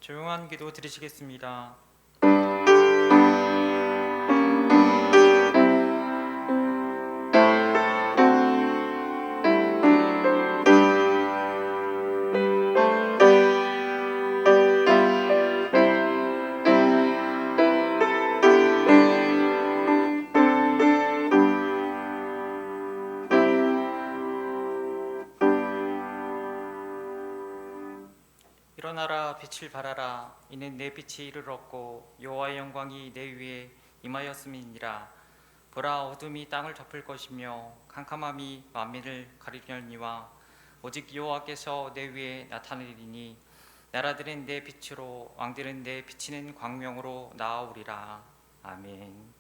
조용한 기도 드리시겠습니다. 일어나라 빛을 발하라. 이는 내 빛이 이를 얻고 여호와의 영광이 내 위에 임하였음이니라. 보라, 어둠이 땅을 덮을 것이며 캄캄함이 만민을 가리려니와 오직 여호와께서 내 위에 나타내리니 나라들은 내 빛으로 왕들은 내 비치는 광명으로 나아오리라. 아멘.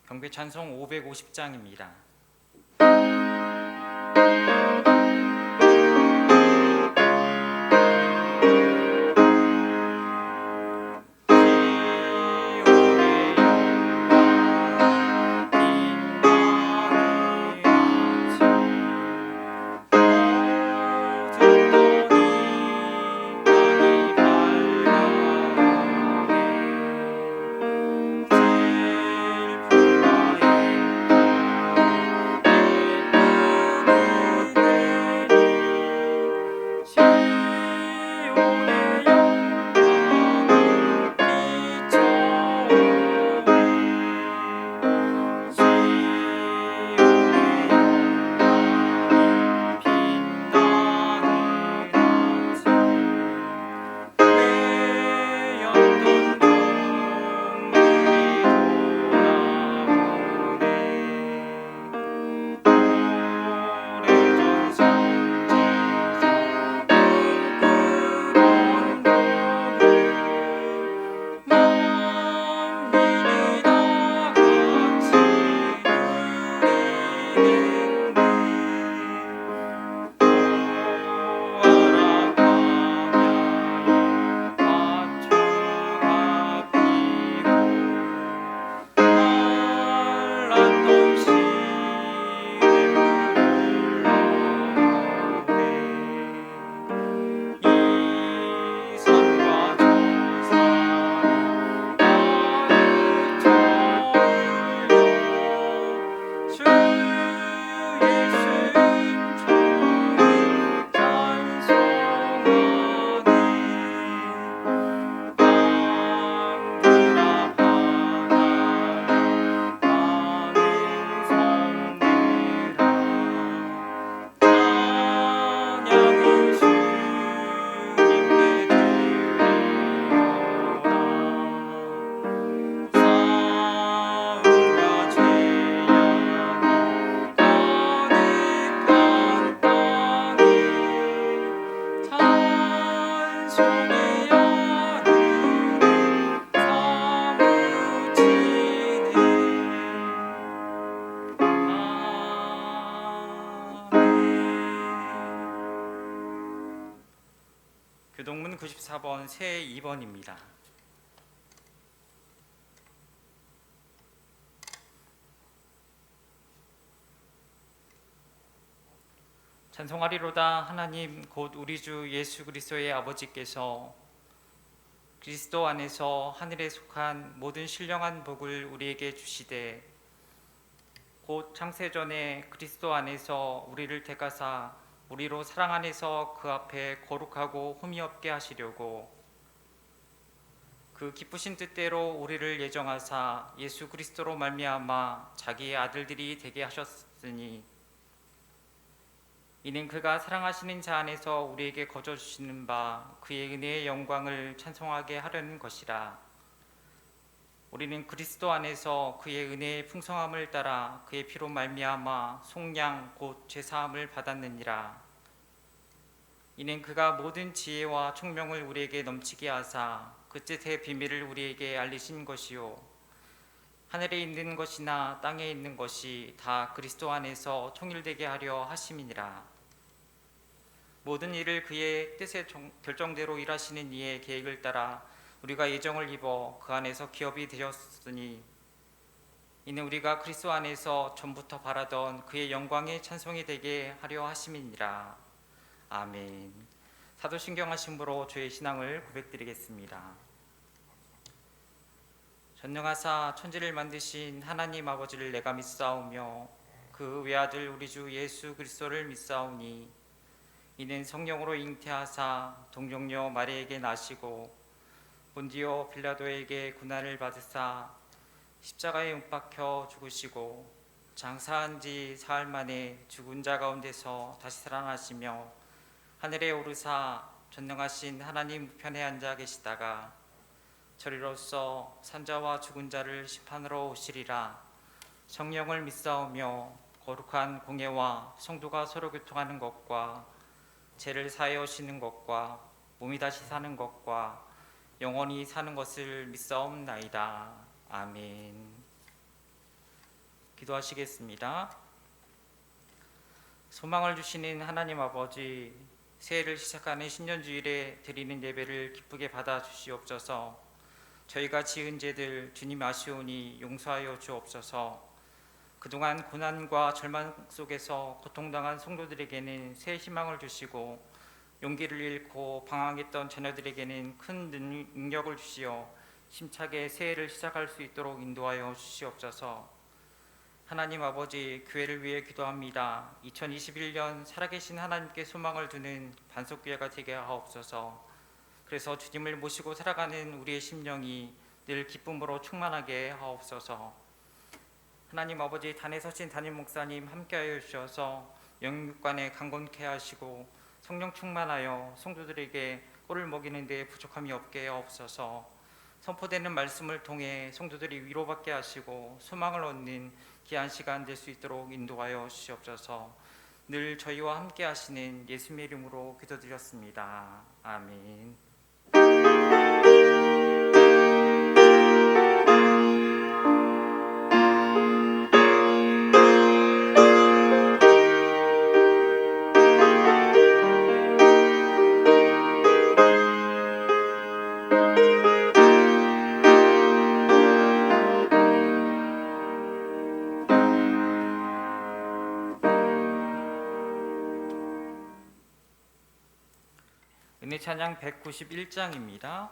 경배 찬송 550장입니다. 교동문 94번 새 2번입니다. 찬송하리로다. 하나님 곧 우리 주 예수 그리스도의 아버지께서 그리스도 안에서 하늘에 속한 모든 신령한 복을 우리에게 주시되 곧 창세전에 그리스도 안에서 우리를 택하사 우리로 사랑 안에서 그 앞에 거룩하고 흠이 없게 하시려고 그 기쁘신 뜻대로 우리를 예정하사 예수 그리스도로 말미암아 자기의 아들들이 되게 하셨으니 이는 그가 사랑하시는 자 안에서 우리에게 거저 주시는 바 그의 은혜의 영광을 찬송하게 하려는 것이라. 우리는 그리스도 안에서 그의 은혜의 풍성함을 따라 그의 피로 말미암아 속량 곧 죄사함을 받았느니라. 이는 그가 모든 지혜와 총명을 우리에게 넘치게 하사 그 뜻의 비밀을 우리에게 알리신 것이요 하늘에 있는 것이나 땅에 있는 것이 다 그리스도 안에서 통일되게 하려 하심이니라. 모든 일을 그의 뜻의 결정대로 일하시는 이의 계획을 따라 우리가 예정을 입어 그 안에서 기업이 되었으니 이는 우리가 그리스도 안에서 전부터 바라던 그의 영광의 찬송이 되게 하려 하심이니라. 아멘. 사도신경하심으로 저의 신앙을 고백드리겠습니다. 전능하사 천지를 만드신 하나님 아버지를 내가 믿사오며 그 외아들 우리 주 예수 그리스도를 믿사오니 이는 성령으로 잉태하사 동정녀 마리에게 나시고 본디오 빌라도에게 고난을 받으사 십자가에 못 박혀 죽으시고 장사한 지 사흘 만에 죽은 자 가운데서 다시 살아나시며 하늘에 오르사 전능하신 하나님 우편에 앉아 계시다가 저리로서 산자와 죽은 자를 심판으로 오시리라. 성령을 믿사오며 거룩한 공예와 성도가 서로 교통하는 것과 죄를 사하여 오시는 것과 몸이 다시 사는 것과 영원히 사는 것을 믿사옵나이다. 아멘. 기도하시겠습니다. 소망을 주시는 하나님 아버지, 새해를 시작하는 신년주일에 드리는 예배를 기쁘게 받아 주시옵소서. 저희가 지은 죄들 주님 아시오니 용서하여 주옵소서. 그동안 고난과 절망 속에서 고통당한 성도들에게는 새 희망을 주시고 용기를 잃고 방황했던 자녀들에게는 큰 능력을 주시어 힘차게 새해를 시작할 수 있도록 인도하여 주시옵소서. 하나님 아버지, 교회를 위해 기도합니다. 2021년 살아계신 하나님께 소망을 두는 반석교회가 되게 하옵소서. 그래서 주님을 모시고 살아가는 우리의 심령이 늘 기쁨으로 충만하게 하옵소서. 하나님 아버지, 단에 서신 담임 목사님 함께하여 주셔서 영육간에 강건케 하시고 성령 충만하여 성도들에게 꼴을 먹이는 데 부족함이 없게 하옵소서. 선포되는 말씀을 통해 성도들이 위로받게 하시고 소망을 얻는 귀한 시간 될 수 있도록 인도하여 주시옵소서. 늘 저희와 함께 하시는 예수님의 이름으로 기도드렸습니다. 아멘. 은혜 찬양 191장입니다.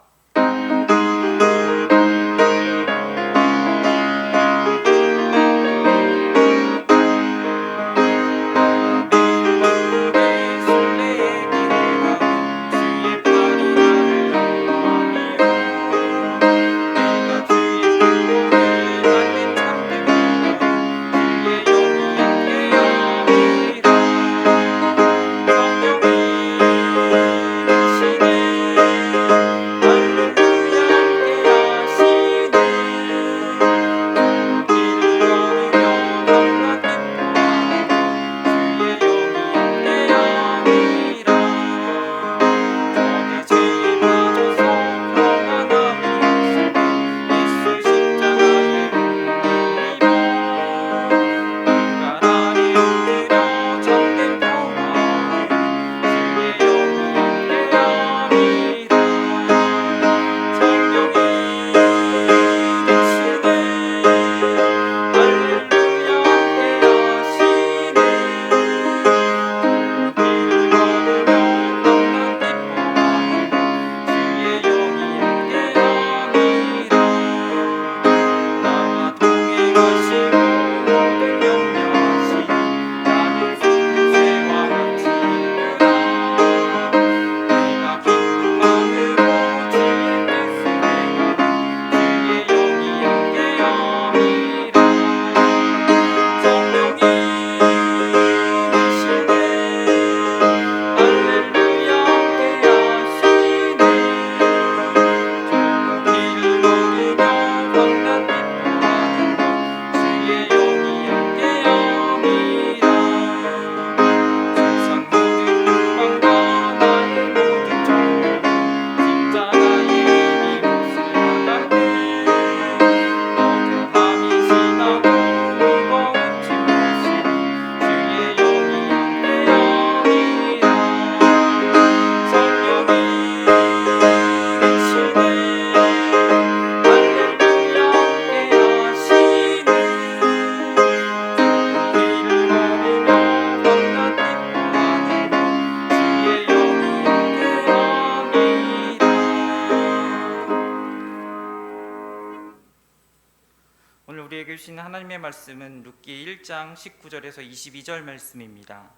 읽으신 하나님의 말씀은 룻기 1장 19절에서 22절 말씀입니다.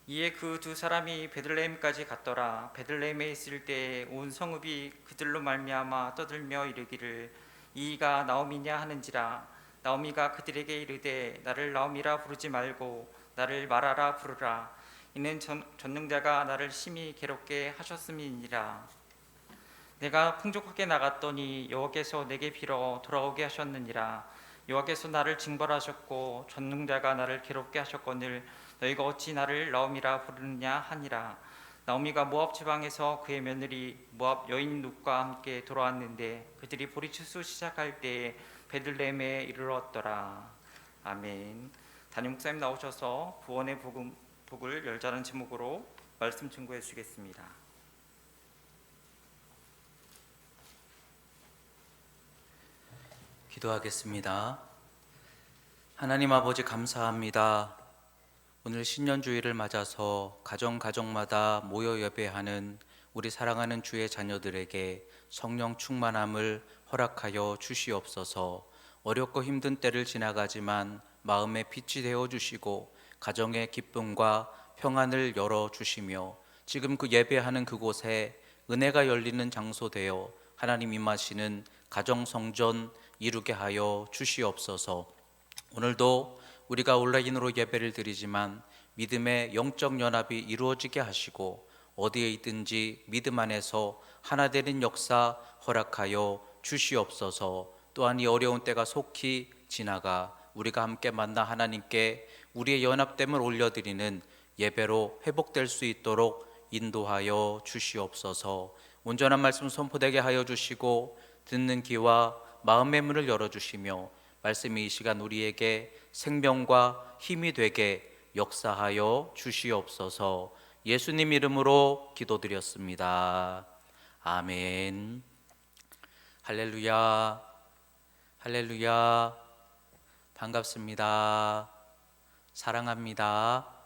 이에 그 두 사람이 베들레헴까지 갔더라. 베들레헴에 있을 때에 온 성읍이 그들로 말미암아 떠들며 이르기를 이가 나오미냐 하는지라. 나오미가 그들에게 이르되 나를 나오미라 부르지 말고 나를 마라라 부르라. 이는 전능자가 나를 심히 괴롭게 하셨음이니라. 내가 풍족하게 나갔더니 여호와께서 내게 빌어 돌아오게 하셨느니라. 여호와께서 나를 징벌하셨고 전능자가 나를 괴롭게 하셨거늘 너희가 어찌 나를 나오미라 부르느냐 하니라. 나오미가 모압 지방에서 그의 며느리 모압 여인 룻과 함께 돌아왔는데 그들이 보리추수 시작할 때에 베들레헴에 이르렀더라. 아멘. 담임 목사님 나오셔서 구원의 복을 열자는 제목으로 말씀 증거해 주시겠습니다. 기도하겠습니다. 하나님 아버지 감사합니다. 오늘 신년주일을 맞아서 가정마다 모여 예배하는 우리 사랑하는 주의 자녀들에게 성령 충만함을 허락하여 주시옵소서. 어렵고 힘든 때를 지나가지만 마음의 빛이 되어 주시고 가정의 기쁨과 평안을 열어 주시며 지금 그 예배하는 그곳에 은혜가 열리는 장소 되어 하나님 임하시는 가정성전 이루게 하여 주시옵소서. 오늘도 우리가 온라인으로 예배를 드리지만 믿음의 영적 연합이 이루어지게 하시고 어디에 있든지 믿음 안에서 하나 되는 역사 허락하여 주시옵소서. 또한 이 어려운 때가 속히 지나가 우리가 함께 만나 하나님께 우리의 연합됨을 올려드리는 예배로 회복될 수 있도록 인도하여 주시옵소서. 온전한 말씀 선포되게 하여 주시고 듣는 귀와 마음의 문을 열어주시며 말씀이 이 시간 우리에게 생명과 힘이 되게 역사하여 주시옵소서. 예수님 이름으로 기도드렸습니다. 아멘. 할렐루야, 할렐루야. 반갑습니다. 사랑합니다.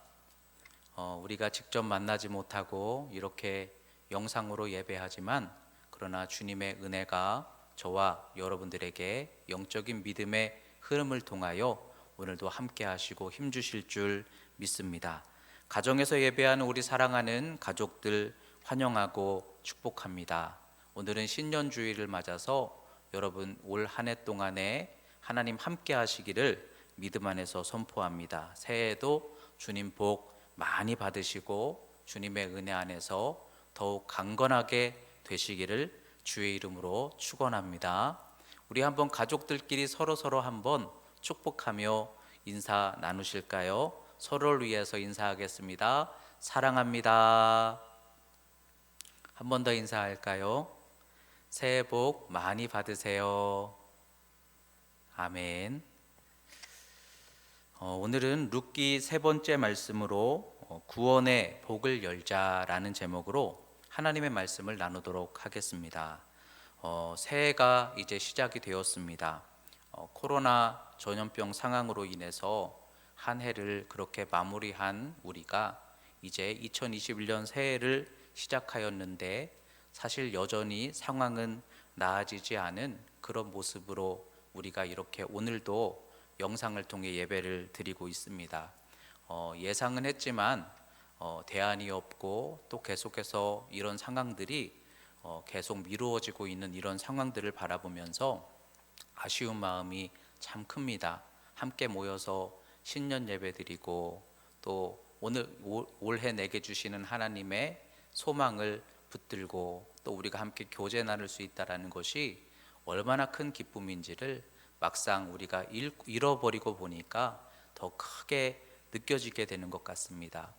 우리가 직접 만나지 못하고 이렇게 영상으로 예배하지만 그러나 주님의 은혜가 저와 여러분들에게 영적인 믿음의 흐름을 통하여 오늘도 함께 하시고 힘주실 줄 믿습니다. 가정에서 예배하는 우리 사랑하는 가족들 환영하고 축복합니다. 오늘은 신년주일을 맞아서 여러분 올 한 해 동안에 하나님 함께 하시기를 믿음 안에서 선포합니다. 새해에도 주님 복 많이 받으시고 주님의 은혜 안에서 더욱 강건하게 되시기를 주의 이름으로 축원합니다. 우리 한번 가족들끼리 서로 한번 축복하며 인사 나누실까요? 서로를 위해서 인사하겠습니다. 사랑합니다. 한 번 더 인사할까요? 새해 복 많이 받으세요. 아멘. 오늘은 룻기 세 번째 말씀으로 구원의 복을 열자라는 제목으로 하나님의 말씀을 나누도록 하겠습니다. 새해가 이제 시작이 되었습니다. 코로나 전염병 상황으로 인해서 한 해를 그렇게 마무리한 우리가 이제 2021년 새해를 시작하였는데 사실 여전히 상황은 나아지지 않은 그런 모습으로 우리가 이렇게 오늘도 영상을 통해 예배를 드리고 있습니다. 예상은 했지만 대안이 없고 또 계속해서 이런 상황들이 계속 미루어지고 있는 이런 상황들을 바라보면서 아쉬운 마음이 참 큽니다. 함께 모여서 신년 예배 드리고 또 오늘 올해 내게 주시는 하나님의 소망을 붙들고 또 우리가 함께 교제 나눌 수 있다는 것이 얼마나 큰 기쁨인지를 막상 우리가 잃어버리고 보니까 더 크게 느껴지게 되는 것 같습니다.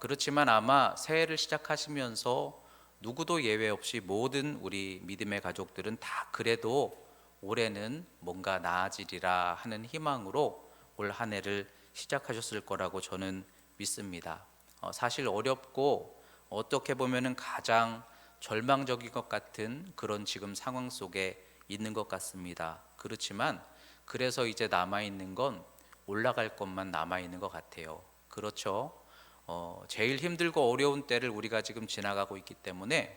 그렇지만 아마 새해를 시작하시면서 누구도 예외 없이 모든 우리 믿음의 가족들은 다 그래도 올해는 뭔가 나아지리라 하는 희망으로 올 한 해를 시작하셨을 거라고 저는 믿습니다. 사실 어렵고 어떻게 보면은 가장 절망적인 것 같은 그런 지금 상황 속에 있는 것 같습니다. 그렇지만 그래서 이제 남아있는 건 올라갈 것만 남아있는 것 같아요. 그렇죠? 제일 힘들고 어려운 때를 우리가 지금 지나가고 있기 때문에,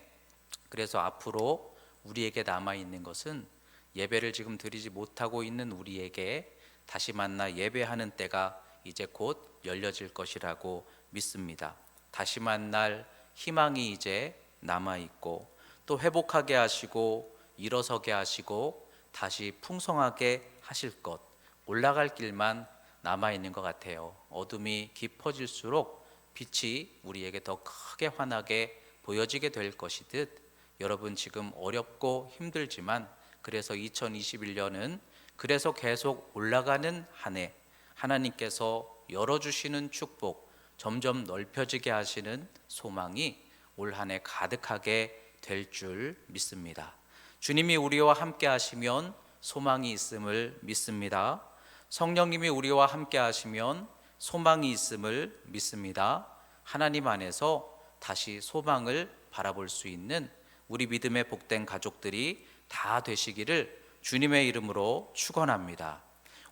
그래서 앞으로 우리에게 남아 있는 것은 예배를 지금 드리지 못하고 있는 우리에게 다시 만나 예배하는 때가 이제 곧 열려질 것이라고 믿습니다. 다시 만날 희망이 이제 남아 있고, 또 회복하게 하시고 일어서게 하시고 다시 풍성하게 하실 것, 올라갈 길만 남아 있는 것 같아요. 어둠이 깊어질수록 빛이 우리에게 더 크게 환하게 보여지게 될 것이듯, 여러분 지금 어렵고 힘들지만, 그래서 2021년은 그래서 계속 올라가는 한 해, 하나님께서 열어주시는 축복, 점점 넓혀지게 하시는 소망이 올 한 해 가득하게 될 줄 믿습니다. 주님이 우리와 함께 하시면 소망이 있음을 믿습니다. 성령님이 우리와 함께 하시면 소망이 있음을 믿습니다. 하나님 안에서 다시 소망을 바라볼 수 있는 우리 믿음의 복된 가족들이 다 되시기를 주님의 이름으로 축원합니다.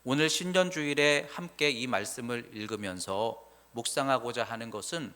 오늘 신년주일에 함께 이 말씀을 읽으면서 묵상하고자 하는 것은,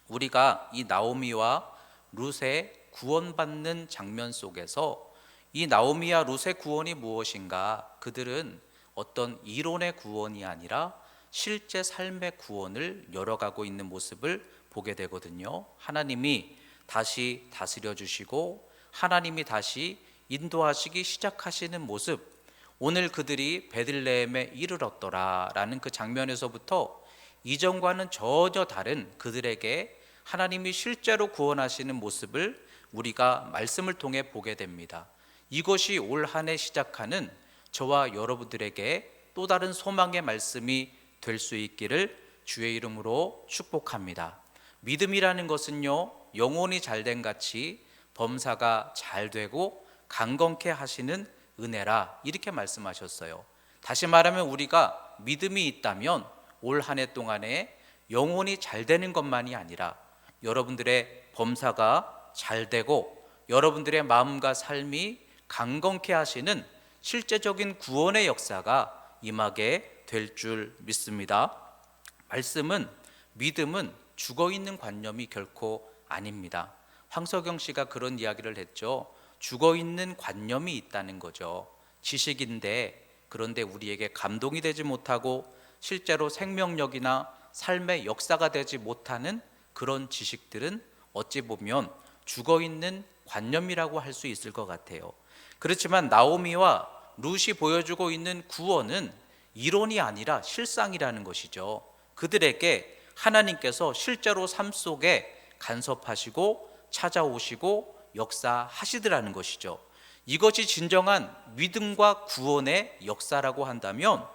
우리가 이 나오미와 룻의 구원받는 장면 속에서 이 나오미와 룻의 구원이 무엇인가, 그들은 어떤 이론의 구원이 아니라 실제 삶의 구원을 열어가고 있는 모습을 보게 되거든요. 하나님이 다시 다스려 주시고 하나님이 다시 인도하시기 시작하시는 모습, 오늘 그들이 베들레헴에 이르렀더라 라는 그 장면에서부터 이전과는 전혀 다른 그들에게 하나님이 실제로 구원하시는 모습을 우리가 말씀을 통해 보게 됩니다. 이것이 올 한 해 시작하는 저와 여러분들에게 또 다른 소망의 말씀이 될 수 있기를 주의 이름으로 축복합니다. 믿음이라는 것은요, 영혼이 잘된 같이 범사가 잘 되고 강건케 하시는 은혜라, 이렇게 말씀하셨어요. 다시 말하면 우리가 믿음이 있다면 올 한 해 동안에 영혼이 잘 되는 것만이 아니라 여러분들의 범사가 잘 되고 여러분들의 마음과 삶이 강건케 하시는 실제적인 구원의 역사가 임하게 될 줄 믿습니다. 말씀은, 믿음은 죽어있는 관념이 결코 아닙니다. 황석영 씨가 그런 이야기를 했죠. 죽어있는 관념이 있다는 거죠. 지식인데, 그런데 우리에게 감동이 되지 못하고 실제로 생명력이나 삶의 역사가 되지 못하는 그런 지식들은 어찌 보면 죽어있는 관념이라고 할 수 있을 것 같아요. 그렇지만 나오미와 룻이 보여주고 있는 구원은 이론이 아니라 실상이라는 것이죠. 그들에게 하나님께서 실제로 삶 속에 간섭하시고 찾아오시고 역사하시더라는 것이죠. 이것이 진정한 믿음과 구원의 역사라고 한다면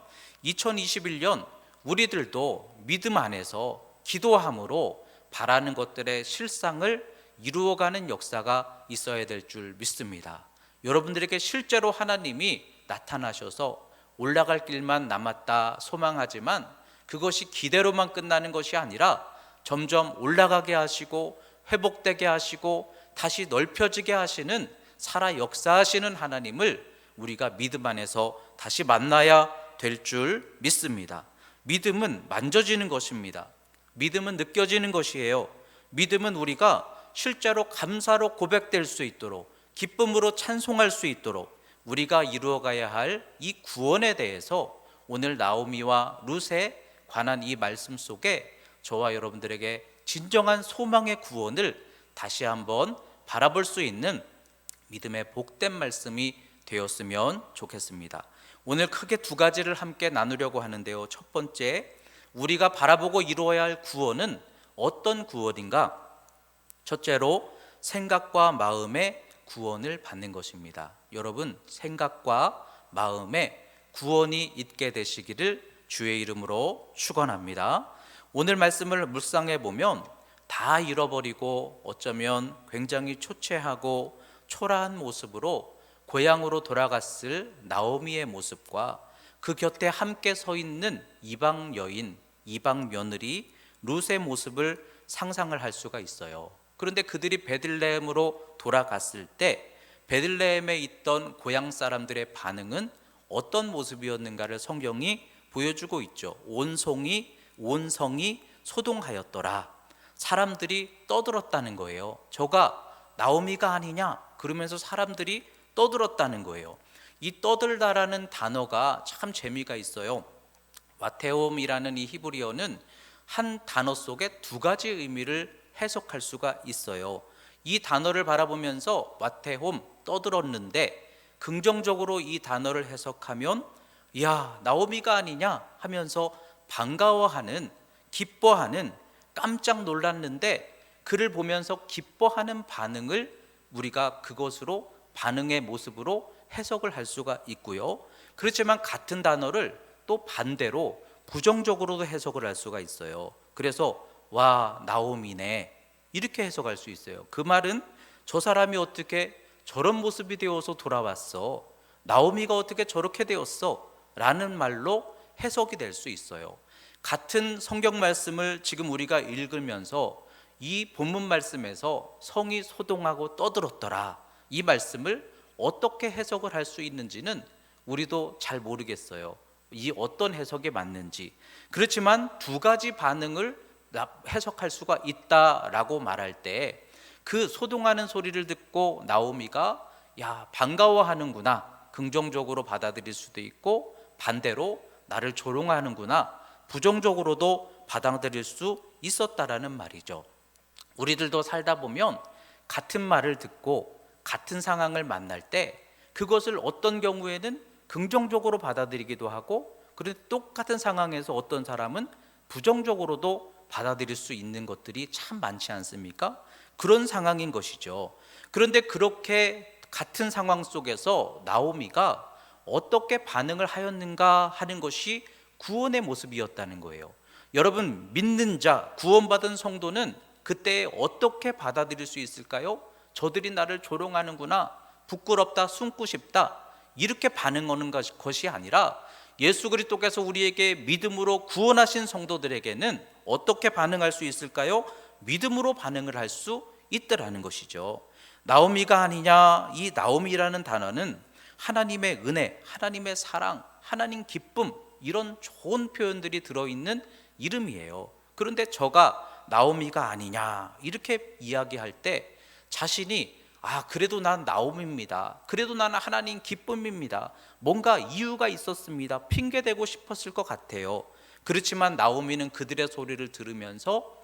2021년 우리들도 믿음 안에서 기도함으로 바라는 것들의 실상을 이루어가는 역사가 있어야 될 줄 믿습니다. 여러분들에게 실제로 하나님이 나타나셔서 올라갈 길만 남았다 소망하지만, 그것이 기대로만 끝나는 것이 아니라 점점 올라가게 하시고 회복되게 하시고 다시 넓혀지게 하시는 살아 역사하시는 하나님을 우리가 믿음 안에서 다시 만나야 될 줄 믿습니다. 믿음은 만져지는 것입니다. 믿음은 느껴지는 것이에요. 믿음은 우리가 실제로 감사로 고백될 수 있도록, 기쁨으로 찬송할 수 있도록 우리가 이루어가야 할 이 구원에 대해서 오늘 나오미와 룻에 관한 이 말씀 속에 저와 여러분들에게 진정한 소망의 구원을 다시 한번 바라볼 수 있는 믿음의 복된 말씀이 되었으면 좋겠습니다. 오늘 크게 두 가지를 함께 나누려고 하는데요. 첫 번째, 우리가 바라보고 이루어야 할 구원은 어떤 구원인가? 첫째로, 생각과 마음의 구원을 받는 것입니다. 여러분, 생각과 마음에 구원이 있게 되시기를 주의 이름으로 축원합니다. 오늘 말씀을 묵상해 보면 다 잃어버리고 어쩌면 굉장히 초췌하고 초라한 모습으로 고향으로 돌아갔을 나오미의 모습과 그 곁에 함께 서 있는 이방 여인, 이방 며느리 룻의 모습을 상상을 할 수가 있어요. 그런데 그들이 베들레헴으로 돌아갔을 때 베들레헴에 있던 고향 사람들의 반응은 어떤 모습이었는가를 성경이 보여주고 있죠. 온 성이 소동하였더라. 사람들이 떠들었다는 거예요. 저가 나오미가 아니냐? 그러면서 사람들이 떠들었다는 거예요. 이 떠들다라는 단어가 참 재미가 있어요. 와테옴이라는 이 히브리어는 한 단어 속에 두 가지 의미를 해석할 수가 있어요. 이 단어를 바라보면서 와테홈, 떠들었는데, 긍정적으로 이 단어를 해석하면 야, 나오미가 아니냐 하면서 반가워하는, 기뻐하는, 깜짝 놀랐는데 그를 보면서 기뻐하는 반응을 우리가 그것으로 반응의 모습으로 해석을 할 수가 있고요. 그렇지만 같은 단어를 또 반대로 부정적으로도 해석을 할 수가 있어요. 그래서 와, 나오미네, 이렇게 해석할 수 있어요. 그 말은 저 사람이 어떻게 저런 모습이 되어서 돌아왔어, 나오미가 어떻게 저렇게 되었어 라는 말로 해석이 될 수 있어요. 같은 성경 말씀을 지금 우리가 읽으면서 이 본문 말씀에서 성이 소동하고 떠들었더라, 이 말씀을 어떻게 해석을 할 수 있는지는 우리도 잘 모르겠어요. 이 어떤 해석이 맞는지. 그렇지만 두 가지 반응을 해석할 수가 있다라고 말할 때, 그 소동하는 소리를 듣고 나오미가 야, 반가워하는구나, 긍정적으로 받아들일 수도 있고, 반대로 나를 조롱하는구나, 부정적으로도 받아들일 수 있었다라는 말이죠. 우리들도 살다 보면 같은 말을 듣고 같은 상황을 만날 때 그것을 어떤 경우에는 긍정적으로 받아들이기도 하고, 그런데 똑같은 상황에서 어떤 사람은 부정적으로도 받아들일 수 있는 것들이 참 많지 않습니까? 그런 상황인 것이죠. 그런데 그렇게 같은 상황 속에서 나오미가 어떻게 반응을 하였는가 하는 것이 구원의 모습이었다는 거예요. 여러분, 믿는 자, 구원받은 성도는 그때 어떻게 받아들일 수 있을까요? 저들이 나를 조롱하는구나, 부끄럽다, 숨고 싶다, 이렇게 반응하는 것이 아니라 예수 그리스도께서 우리에게 믿음으로 구원하신 성도들에게는 어떻게 반응할 수 있을까요? 믿음으로 반응을 할 수 있더라는 것이죠. 나오미가 아니냐, 이 나오미라는 단어는 하나님의 은혜, 하나님의 사랑, 하나님 기쁨, 이런 좋은 표현들이 들어있는 이름이에요. 그런데 저가 나오미가 아니냐 이렇게 이야기할 때 자신이 그래도 난 나오미입니다, 그래도 나는 하나님 기쁨입니다, 뭔가 이유가 있었습니다, 핑계대고 싶었을 것 같아요. 그렇지만 나오미는 그들의 소리를 들으면서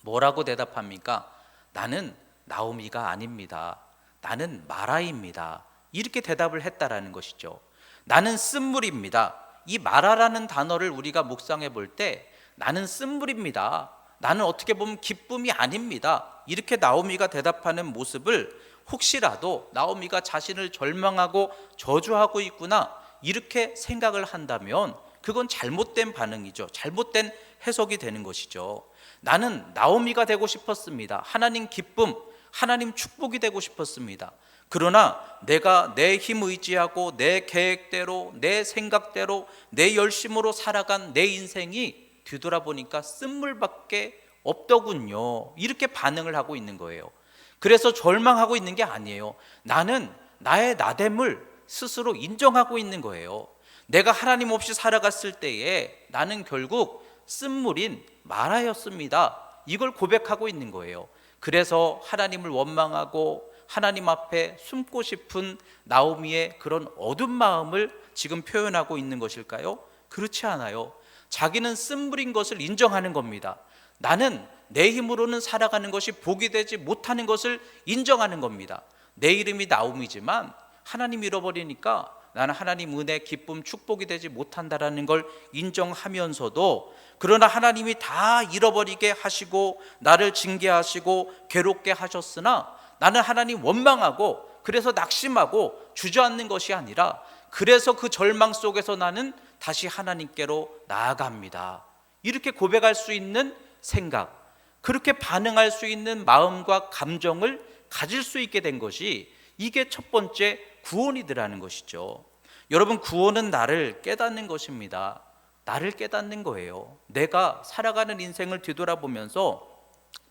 뭐라고 대답합니까? 나는 나오미가 아닙니다, 나는 마라입니다, 이렇게 대답을 했다라는 것이죠. 나는 쓴물입니다. 이 마라라는 단어를 우리가 묵상해 볼 때 나는 쓴물입니다, 나는 어떻게 보면 기쁨이 아닙니다, 이렇게 나오미가 대답하는 모습을 혹시라도 나오미가 자신을 절망하고 저주하고 있구나 이렇게 생각을 한다면 그건 잘못된 반응이죠. 잘못된 해석이 되는 것이죠. 나는 나오미가 되고 싶었습니다, 하나님 기쁨, 하나님 축복이 되고 싶었습니다. 그러나 내가 내 힘 의지하고 내 계획대로, 내 생각대로, 내 열심으로 살아간 내 인생이 뒤돌아보니까 쓴물밖에 없더군요, 이렇게 반응을 하고 있는 거예요. 그래서 절망하고 있는 게 아니에요. 나는 나의 나됨을 스스로 인정하고 있는 거예요. 내가 하나님 없이 살아갔을 때에 나는 결국 쓴물인 마라였습니다, 이걸 고백하고 있는 거예요. 그래서 하나님을 원망하고 하나님 앞에 숨고 싶은 나오미의 그런 어두운 마음을 지금 표현하고 있는 것일까요? 그렇지 않아요. 자기는 쓴물인 것을 인정하는 겁니다. 나는 내 힘으로는 살아가는 것이 복이 되지 못하는 것을 인정하는 겁니다. 내 이름이 나오미지만 하나님 잃어버리니까 나는 하나님 은혜, 기쁨, 축복이 되지 못한다라는 걸 인정하면서도, 그러나 하나님이 다 잃어버리게 하시고 나를 징계하시고 괴롭게 하셨으나 나는 하나님 원망하고 그래서 낙심하고 주저앉는 것이 아니라, 그래서 그 절망 속에서 나는 다시 하나님께로 나아갑니다, 이렇게 고백할 수 있는 생각, 그렇게 반응할 수 있는 마음과 감정을 가질 수 있게 된 것이, 이게 첫 번째 구원이더라는 것이죠. 여러분, 구원은 나를 깨닫는 것입니다. 나를 깨닫는 거예요. 내가 살아가는 인생을 뒤돌아보면서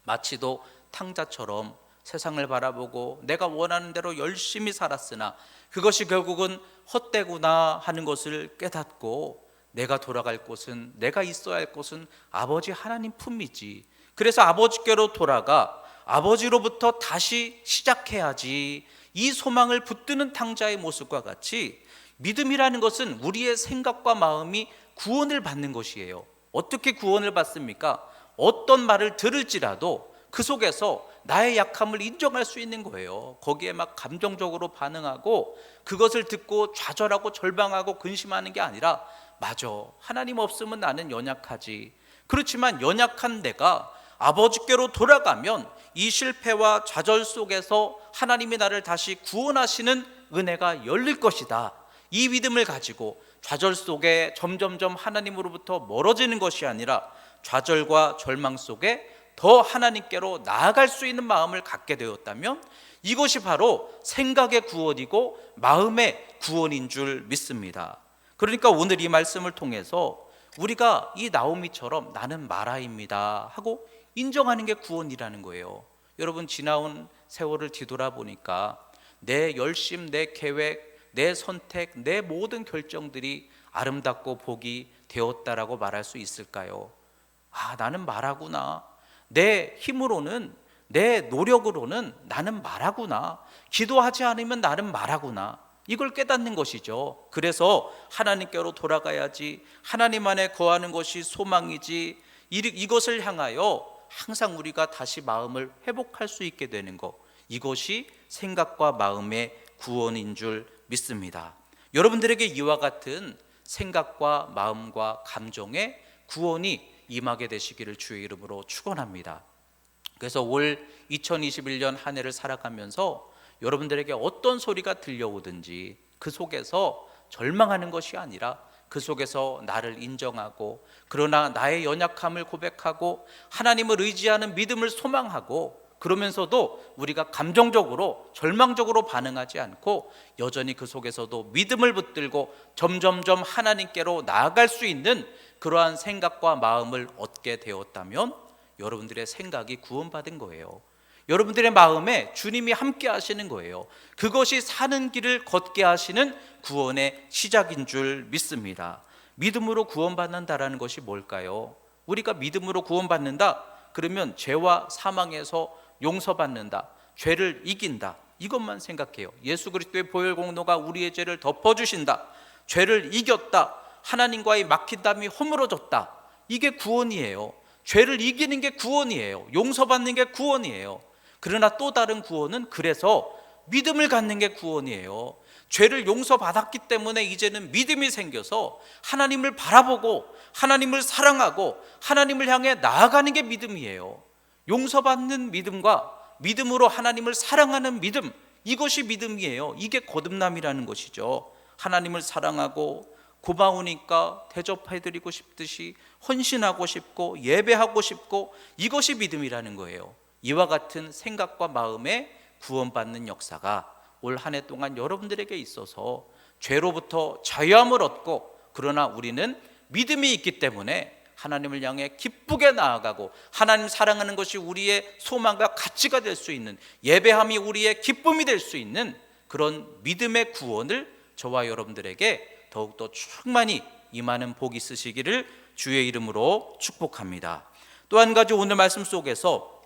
마치도 탕자처럼 세상을 바라보고 내가 원하는 대로 열심히 살았으나 그것이 결국은 헛되구나 하는 것을 깨닫고, 내가 돌아갈 곳은, 내가 있어야 할 곳은 아버지 하나님 품이지. 그래서 아버지께로 돌아가 아버지로부터 다시 시작해야지. 이 소망을 붙드는 탕자의 모습과 같이 믿음이라는 것은 우리의 생각과 마음이 구원을 받는 것이에요. 어떻게 구원을 받습니까? 어떤 말을 들을지라도 그 속에서 나의 약함을 인정할 수 있는 거예요. 거기에 막 감정적으로 반응하고 그것을 듣고 좌절하고 절망하고 근심하는 게 아니라, 맞아, 하나님 없으면 나는 연약하지. 그렇지만 연약한 내가 아버지께로 돌아가면 이 실패와 좌절 속에서 하나님이 나를 다시 구원하시는 은혜가 열릴 것이다. 이 믿음을 가지고 좌절 속에 점점점 하나님으로부터 멀어지는 것이 아니라 좌절과 절망 속에 더 하나님께로 나아갈 수 있는 마음을 갖게 되었다면 이것이 바로 생각의 구원이고 마음의 구원인 줄 믿습니다. 그러니까 오늘 이 말씀을 통해서 우리가 이 나오미처럼 나는 마라입니다 하고 인정하는 게 구원이라는 거예요. 여러분, 지나온 세월을 뒤돌아보니까 내 열심, 내 계획, 내 선택, 내 모든 결정들이 아름답고 복이 되었다라고 말할 수 있을까요? 나는 마라구나. 내 힘으로는, 내 노력으로는 나는 마라구나. 기도하지 않으면 나는 마라구나. 이걸 깨닫는 것이죠. 그래서 하나님께로 돌아가야지, 하나님 안에 거하는 것이 소망이지, 이것을 향하여 항상 우리가 다시 마음을 회복할 수 있게 되는 것, 이것이 생각과 마음의 구원인 줄 믿습니다. 여러분들에게 이와 같은 생각과 마음과 감정의 구원이 임하게 되시기를 주의 이름으로 축원합니다. 그래서 올 2021년 한 해를 살아가면서 여러분들에게 어떤 소리가 들려오든지 그 속에서 절망하는 것이 아니라 그 속에서 나를 인정하고, 그러나 나의 연약함을 고백하고 하나님을 의지하는 믿음을 소망하고, 그러면서도 우리가 감정적으로 절망적으로 반응하지 않고 여전히 그 속에서도 믿음을 붙들고 점점점 하나님께로 나아갈 수 있는 그러한 생각과 마음을 얻게 되었다면 여러분들의 생각이 구원받은 거예요. 여러분들의 마음에 주님이 함께 하시는 거예요. 그것이 사는 길을 걷게 하시는 구원의 시작인 줄 믿습니다. 믿음으로 구원받는다라는 것이 뭘까요? 우리가 믿음으로 구원받는다 그러면 죄와 사망에서 용서받는다, 죄를 이긴다, 이것만 생각해요. 예수 그리스도의 보혈 공로가 우리의 죄를 덮어주신다, 죄를 이겼다, 하나님과의 막힌담이 허물어졌다, 이게 구원이에요. 죄를 이기는 게 구원이에요. 용서받는 게 구원이에요. 그러나 또 다른 구원은 그래서 믿음을 갖는 게 구원이에요. 죄를 용서받았기 때문에 이제는 믿음이 생겨서 하나님을 바라보고 하나님을 사랑하고 하나님을 향해 나아가는 게 믿음이에요. 용서받는 믿음과 믿음으로 하나님을 사랑하는 믿음, 이것이 믿음이에요. 이게 거듭남이라는 것이죠. 하나님을 사랑하고 고마우니까 대접해드리고 싶듯이 헌신하고 싶고 예배하고 싶고, 이것이 믿음이라는 거예요. 이와 같은 생각과 마음에 구원받는 역사가 올 한 해 동안 여러분들에게 있어서 죄로부터 자유함을 얻고, 그러나 우리는 믿음이 있기 때문에 하나님을 향해 기쁘게 나아가고 하나님 사랑하는 것이 우리의 소망과 가치가 될 수 있는, 예배함이 우리의 기쁨이 될 수 있는 그런 믿음의 구원을 저와 여러분들에게 더욱더 충만히 임하는 복이 있으시기를 주의 이름으로 축복합니다. 또 한 가지 오늘 말씀 속에서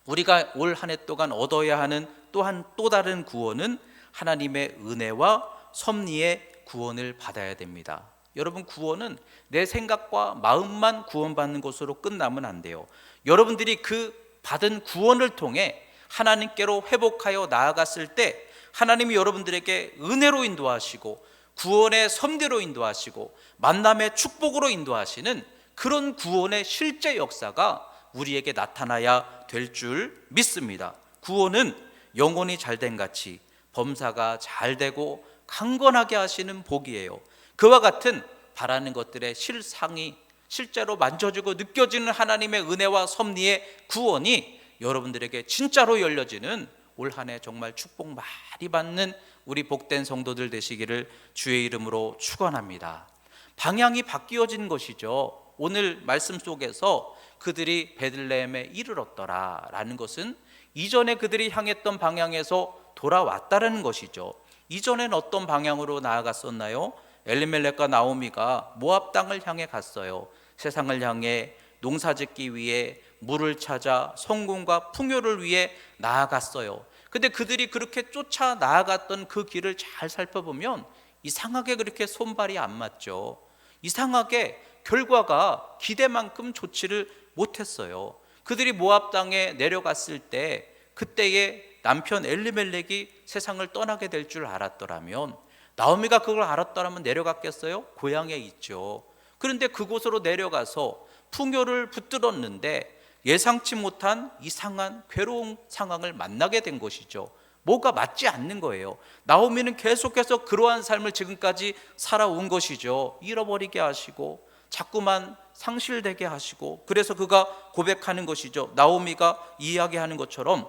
우리가 올 한 해 동안 얻어야 하는 또 다른 구원은 하나님의 은혜와 섭리의 구원을 받아야 됩니다. 여러분, 구원은 내 생각과 마음만 구원받는 것으로 끝나면 안 돼요. 여러분들이 그 받은 구원을 통해 하나님께로 회복하여 나아갔을 때 하나님이 여러분들에게 은혜로 인도하시고 구원의 섭리로 인도하시고 만남의 축복으로 인도하시는 그런 구원의 실제 역사가 우리에게 나타나야 될 줄 믿습니다. 구원은 영혼이 잘된 같이 범사가 잘 되고 강건하게 하시는 복이에요. 그와 같은 바라는 것들의 실상이 실제로 만져지고 느껴지는 하나님의 은혜와 섭리의 구원이 여러분들에게 진짜로 열려지는 올 한 해 정말 축복 많이 받는 우리 복된 성도들 되시기를 주의 이름으로 축원합니다. 방향이 바뀌어진 것이죠. 오늘 말씀 속에서 그들이 베들레헴에 이르렀더라 라는 것은 이전에 그들이 향했던 방향에서 돌아왔다라는 것이죠. 이전엔 어떤 방향으로 나아갔었나요? 엘리멜렉과 나오미가 모압 땅을 향해 갔어요. 세상을 향해 농사짓기 위해 물을 찾아 성공과 풍요를 위해 나아갔어요. 근데 그들이 그렇게 쫓아 나아갔던 그 길을 잘 살펴보면 이상하게 그렇게 손발이 안 맞죠. 이상하게 결과가 기대만큼 좋지를 못했어요. 그들이 모압 땅에 내려갔을 때 그때의 남편 엘리멜렉이 세상을 떠나게 될 줄 알았더라면, 나오미가 그걸 알았더라면 내려갔겠어요? 고향에 있죠. 그런데 그곳으로 내려가서 풍요를 붙들었는데 예상치 못한 이상한 괴로운 상황을 만나게 된 것이죠. 뭐가 맞지 않는 거예요. 나오미는 계속해서 그러한 삶을 지금까지 살아온 것이죠. 잃어버리게 하시고 자꾸만 상실되게 하시고, 그래서 그가 고백하는 것이죠. 나오미가 이야기하는 것처럼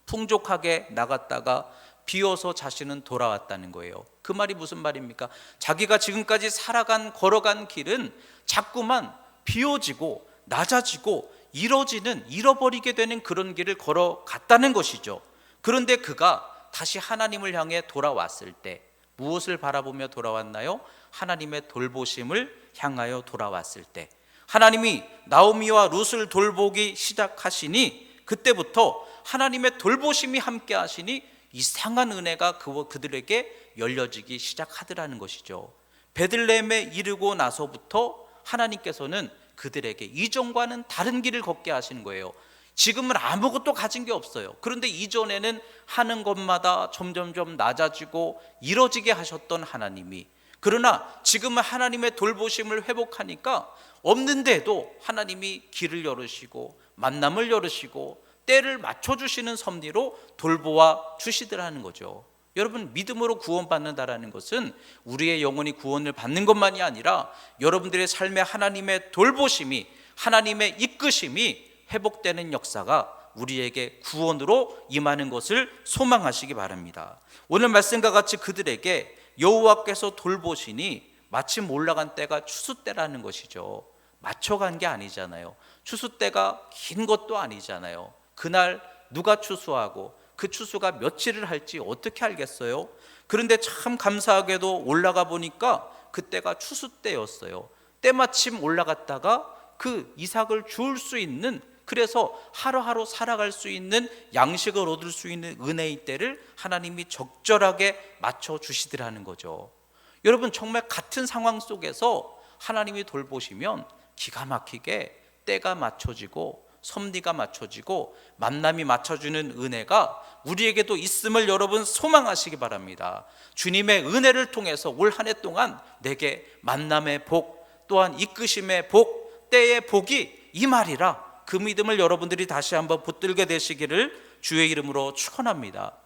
풍족하게 나갔다가 비어서 자신은 돌아왔다는 거예요. 그 말이 무슨 말입니까? 자기가 지금까지 걸어간 길은 자꾸만 비어지고 낮아지고 잃어버리게 되는 그런 길을 걸어갔다는 것이죠. 그런데 그가 다시 하나님을 향해 돌아왔을 때 무엇을 바라보며 돌아왔나요? 하나님의 돌보심을 향하여 돌아왔을 때, 하나님이 나오미와 룻을 돌보기 시작하시니 그때부터 하나님의 돌보심이 함께 하시니 이상한 은혜가 그들에게 열려지기 시작하더라는 것이죠. 베들레헴에 이르고 나서부터 하나님께서는 그들에게 이전과는 다른 길을 걷게 하시는 거예요. 지금은 아무것도 가진 게 없어요. 그런데 이전에는 하는 것마다 점점점 낮아지고 이뤄지게 하셨던 하나님이, 그러나 지금은 하나님의 돌보심을 회복하니까 없는데도 하나님이 길을 열으시고 만남을 열으시고 때를 맞춰주시는 섭리로 돌보아 주시더라는 거죠. 여러분, 믿음으로 구원받는다라는 것은 우리의 영혼이 구원을 받는 것만이 아니라 여러분들의 삶에 하나님의 돌보심이, 하나님의 이끄심이 회복되는 역사가 우리에게 구원으로 임하는 것을 소망하시기 바랍니다. 오늘 말씀과 같이 그들에게 여호와께서 돌보시니 마침 올라간 때가 추수 때라는 것이죠. 맞춰간 게 아니잖아요. 추수 때가 긴 것도 아니잖아요. 그날 누가 추수하고 그 추수가 며칠을 할지 어떻게 알겠어요? 그런데 참 감사하게도 올라가 보니까 그때가 추수 때였어요. 때마침 올라갔다가 그 이삭을 주울 수 있는, 그래서 하루하루 살아갈 수 있는 양식을 얻을 수 있는 은혜의 때를 하나님이 적절하게 맞춰 주시더라는 거죠. 여러분, 정말 같은 상황 속에서 하나님이 돌보시면 기가 막히게 때가 맞춰지고 섭리가 맞춰지고 만남이 맞춰주는 은혜가 우리에게도 있음을 여러분 소망하시기 바랍니다. 주님의 은혜를 통해서 올 한 해 동안 내게 만남의 복, 또한 이끄심의 복, 때의 복이 임하리라, 그 믿음을 여러분들이 다시 한번 붙들게 되시기를 주의 이름으로 축원합니다.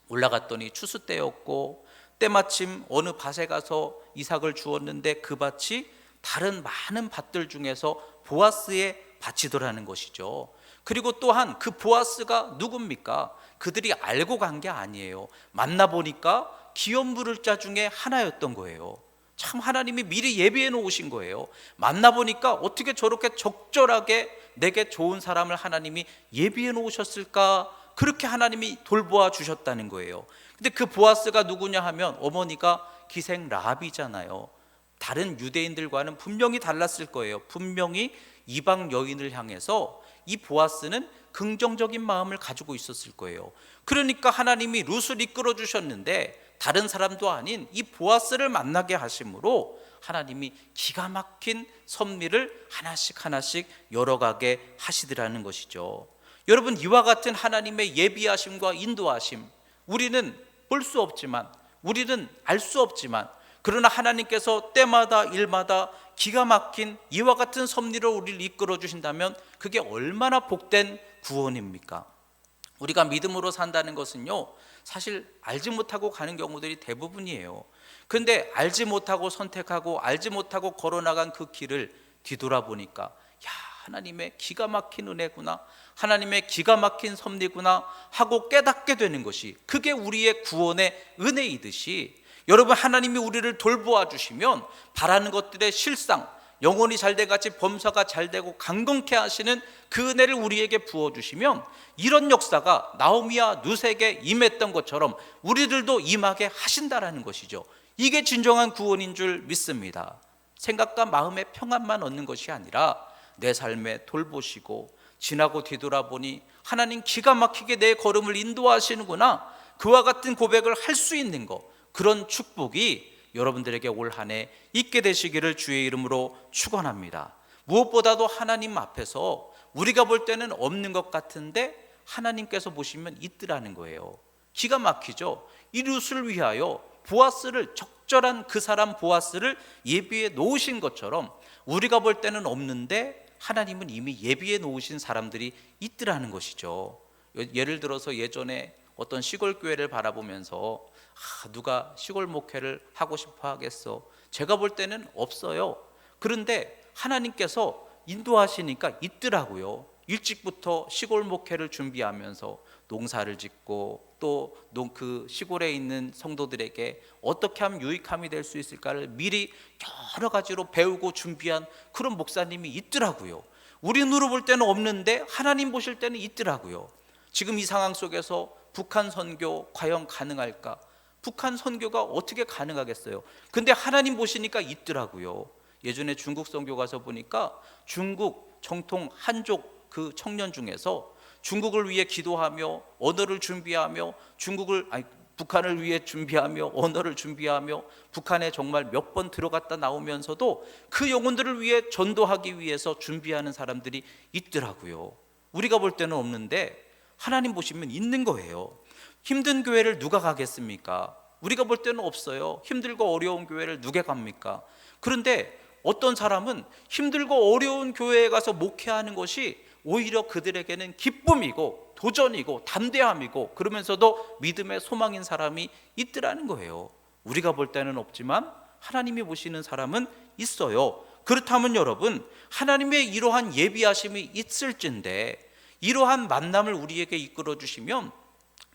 올라갔더니 추수 때였고 때마침 어느 밭에 가서 이삭을 주었는데 그 밭이 다른 많은 밭들 중에서 보아스의 밭이더라는 것이죠. 그리고 또한 그 보아스가 누굽니까? 그들이 알고 간 게 아니에요. 만나보니까 기업 부를 자 중에 하나였던 거예요. 참 하나님이 미리 예비해 놓으신 거예요. 만나보니까 어떻게 저렇게 적절하게 내게 좋은 사람을 하나님이 예비해 놓으셨을까? 그렇게 하나님이 돌보아 주셨다는 거예요. 근데 그 보아스가 누구냐 하면 어머니가 기생 라합이잖아요. 다른 유대인들과는 분명히 달랐을 거예요. 분명히 이방 여인을 향해서 이 보아스는 긍정적인 마음을 가지고 있었을 거예요. 그러니까 하나님이 룻을 이끌어 주셨는데 다른 사람도 아닌 이 보아스를 만나게 하심으로 하나님이 기가 막힌 섭리를 하나씩 하나씩 열어가게 하시더라는 것이죠. 여러분, 이와 같은 하나님의 예비하심과 인도하심, 우리는 볼 수 없지만, 우리는 알 수 없지만, 그러나 하나님께서 때마다 일마다 기가 막힌 이와 같은 섭리로 우리를 이끌어 주신다면 그게 얼마나 복된 구원입니까? 우리가 믿음으로 산다는 것은요, 사실 알지 못하고 가는 경우들이 대부분이에요. 그런데 알지 못하고 선택하고 알지 못하고 걸어나간 그 길을 뒤돌아보니까 야, 하나님의 기가 막힌 은혜구나, 하나님의 기가 막힌 섭리구나 하고 깨닫게 되는 것이, 그게 우리의 구원의 은혜이듯이 여러분, 하나님이 우리를 돌보아 주시면 바라는 것들의 실상, 영혼이 잘돼 같이 범사가 잘되고 강건케 하시는 그 은혜를 우리에게 부어주시면 이런 역사가 나오미와 룻에게 임했던 것처럼 우리들도 임하게 하신다라는 것이죠. 이게 진정한 구원인 줄 믿습니다. 생각과 마음의 평안만 얻는 것이 아니라 내 삶에 돌보시고 지나고 뒤돌아보니 하나님 기가 막히게 내 걸음을 인도하시는구나, 그와 같은 고백을 할 수 있는 것, 그런 축복이 여러분들에게 올 한 해 있게 되시기를 주의 이름으로 축원합니다. 무엇보다도 하나님 앞에서 우리가 볼 때는 없는 것 같은데 하나님께서 보시면 있더라는 거예요. 기가 막히죠. 이 룻을 위하여 보아스를, 적절한 그 사람 보아스를 예비해 놓으신 것처럼 우리가 볼 때는 없는데 하나님은 이미 예비해 놓으신 사람들이 있더라는 것이죠. 예를 들어서 예전에 어떤 시골 교회를 바라보면서 누가 시골 목회를 하고 싶어 하겠어, 제가 볼 때는 없어요. 그런데 하나님께서 인도하시니까 있더라고요. 일찍부터 시골 목회를 준비하면서 농사를 짓고 또 그 시골에 있는 성도들에게 어떻게 하면 유익함이 될 수 있을까를 미리 여러 가지로 배우고 준비한 그런 목사님이 있더라고요. 우리 눈으로 볼 때는 없는데 하나님 보실 때는 있더라고요. 지금 이 상황 속에서 북한 선교 과연 가능할까? 북한 선교가 어떻게 가능하겠어요? 근데 하나님 보시니까 있더라고요. 예전에 중국 선교 가서 보니까 중국 정통 한족 그 청년 중에서 중국을 위해 기도하며 언어를 준비하며 북한을 위해 준비하며 언어를 준비하며 북한에 정말 몇 번 들어갔다 나오면서도 그 영혼들을 위해 전도하기 위해서 준비하는 사람들이 있더라고요. 우리가 볼 때는 없는데 하나님 보시면 있는 거예요. 힘든 교회를 누가 가겠습니까? 우리가 볼 때는 없어요. 힘들고 어려운 교회를 누가 갑니까? 그런데 어떤 사람은 힘들고 어려운 교회에 가서 목회하는 것이 오히려 그들에게는 기쁨이고 도전이고 담대함이고 그러면서도 믿음의 소망인 사람이 있더라는 거예요. 우리가 볼 때는 없지만 하나님이 보시는 사람은 있어요. 그렇다면 여러분, 하나님의 이러한 예비하심이 있을진데 이러한 만남을 우리에게 이끌어 주시면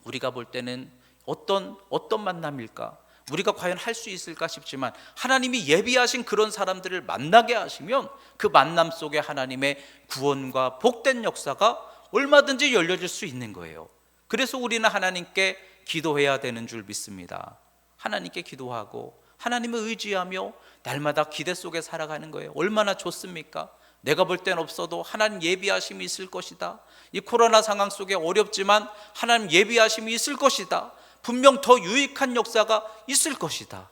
우리가 볼 때는 어떤 만남일까? 우리가 과연 할 수 있을까 싶지만 하나님이 예비하신 그런 사람들을 만나게 하시면 그 만남 속에 하나님의 구원과 복된 역사가 얼마든지 열려질 수 있는 거예요. 그래서 우리는 하나님께 기도해야 되는 줄 믿습니다. 하나님께 기도하고 하나님을 의지하며 날마다 기대 속에 살아가는 거예요. 얼마나 좋습니까? 내가 볼 땐 없어도 하나님 예비하심이 있을 것이다. 이 코로나 상황 속에 어렵지만 하나님 예비하심이 있을 것이다. 분명 더 유익한 역사가 있을 것이다.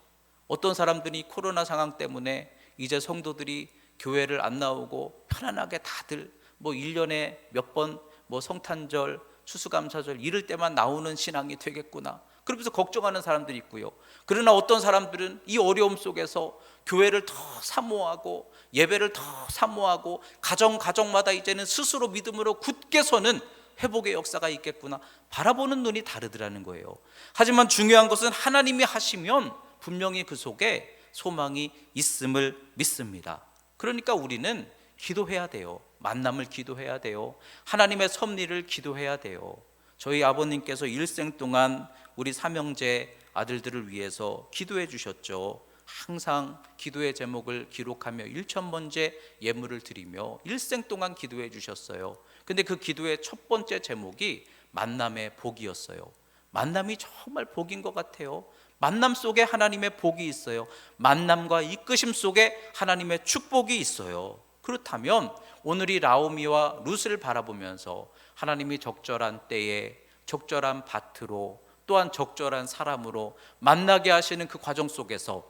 어떤 사람들이 코로나 상황 때문에 이제 성도들이 교회를 안 나오고 편안하게 다들 1년에 몇 번 성탄절, 추수감사절 이럴 때만 나오는 신앙이 되겠구나, 그러면서 걱정하는 사람들이 있고요. 그러나 어떤 사람들은 이 어려움 속에서 교회를 더 사모하고 예배를 더 사모하고 가정마다 이제는 스스로 믿음으로 굳게 서는 회복의 역사가 있겠구나, 바라보는 눈이 다르더라는 거예요. 하지만 중요한 것은 하나님이 하시면 분명히 그 속에 소망이 있음을 믿습니다. 그러니까 우리는 기도해야 돼요. 만남을 기도해야 돼요. 하나님의 섭리를 기도해야 돼요. 저희 아버님께서 일생 동안 우리 삼형제 아들들을 위해서 기도해 주셨죠. 항상 기도의 제목을 기록하며 1,000번째 예물을 드리며 일생 동안 기도해 주셨어요. 근데 그 기도의 첫 번째 제목이 만남의 복이었어요. 만남이 정말 복인 것 같아요. 만남 속에 하나님의 복이 있어요. 만남과 이끄심 속에 하나님의 축복이 있어요. 그렇다면 오늘 이 나오미와 룻을 바라보면서 하나님이 적절한 때에 적절한 밭으로 또한 적절한 사람으로 만나게 하시는 그 과정 속에서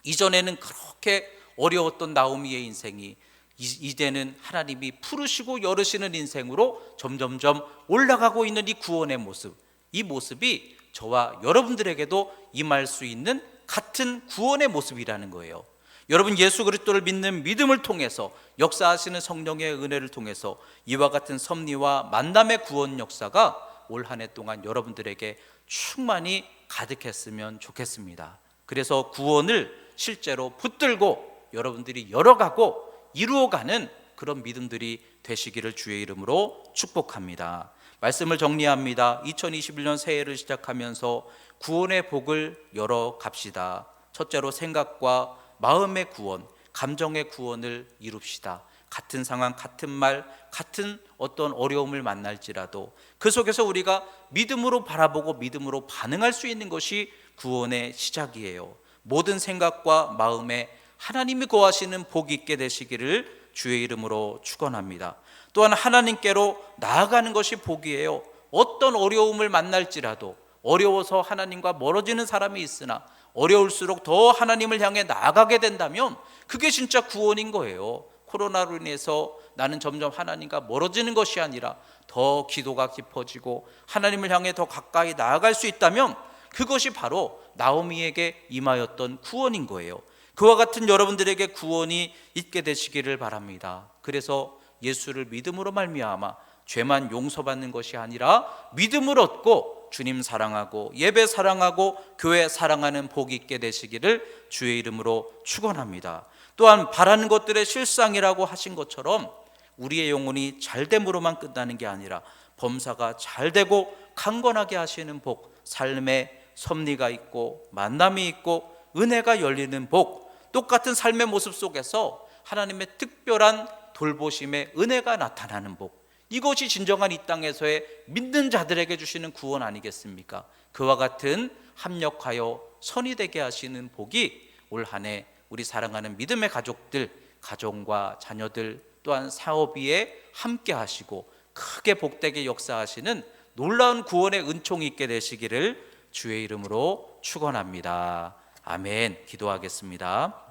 이전에는 그렇게 어려웠던 나오미의 인생이 이제는 하나님이 푸르시고 열으시는 인생으로 점점점 올라가고 있는 이 구원의 모습, 이 모습이 저와 여러분들에게도 임할 수 있는 같은 구원의 모습이라는 거예요. 여러분, 예수 그리스도를 믿는 믿음을 통해서 역사하시는 성령의 은혜를 통해서 이와 같은 섭리와 만남의 구원 역사가 올 한 해 동안 여러분들에게 충만히 가득했으면 좋겠습니다. 그래서 구원을 실제로 붙들고 여러분들이 열어가고 이루어가는 그런 믿음들이 되시기를 주의 이름으로 축복합니다. 말씀을 정리합니다. 2021년 새해를 시작하면서 구원의 복을 열어갑시다. 첫째로 생각과 마음의 구원, 감정의 구원을 이룹시다. 같은 상황, 같은 말, 같은 어떤 어려움을 만날지라도 그 속에서 우리가 믿음으로 바라보고 믿음으로 반응할 수 있는 것이 구원의 시작이에요. 모든 생각과 마음에 하나님이 거하시는 복이 있게 되시기를 주의 이름으로 축원합니다. 또한 하나님께로 나아가는 것이 복이에요. 어떤 어려움을 만날지라도, 어려워서 하나님과 멀어지는 사람이 있으나 어려울수록 더 하나님을 향해 나아가게 된다면 그게 진짜 구원인 거예요. 코로나로 인해서 나는 점점 하나님과 멀어지는 것이 아니라 더 기도가 깊어지고 하나님을 향해 더 가까이 나아갈 수 있다면 그것이 바로 나오미에게 임하였던 구원인 거예요. 그와 같은 여러분들에게 구원이 있게 되시기를 바랍니다. 그래서 예수를 믿음으로 말미암아 죄만 용서받는 것이 아니라 믿음을 얻고 주님 사랑하고 예배 사랑하고 교회 사랑하는 복이 있게 되시기를 주의 이름으로 축원합니다. 또한 바라는 것들의 실상이라고 하신 것처럼 우리의 영혼이 잘됨으로만 끝나는 게 아니라 범사가 잘되고 강건하게 하시는 복, 삶에 섭리가 있고 만남이 있고 은혜가 열리는 복, 똑같은 삶의 모습 속에서 하나님의 특별한 돌보심의 은혜가 나타나는 복, 이것이 진정한 이 땅에서의 믿는 자들에게 주시는 구원 아니겠습니까? 그와 같은 합력하여 선이 되게 하시는 복이 올 한 해 우리 사랑하는 믿음의 가족들, 가정과 자녀들 또한 사업 위에 함께 하시고 크게 복되게 역사하시는 놀라운 구원의 은총이 있게 되시기를 주의 이름으로 축원합니다. 아멘. 기도하겠습니다.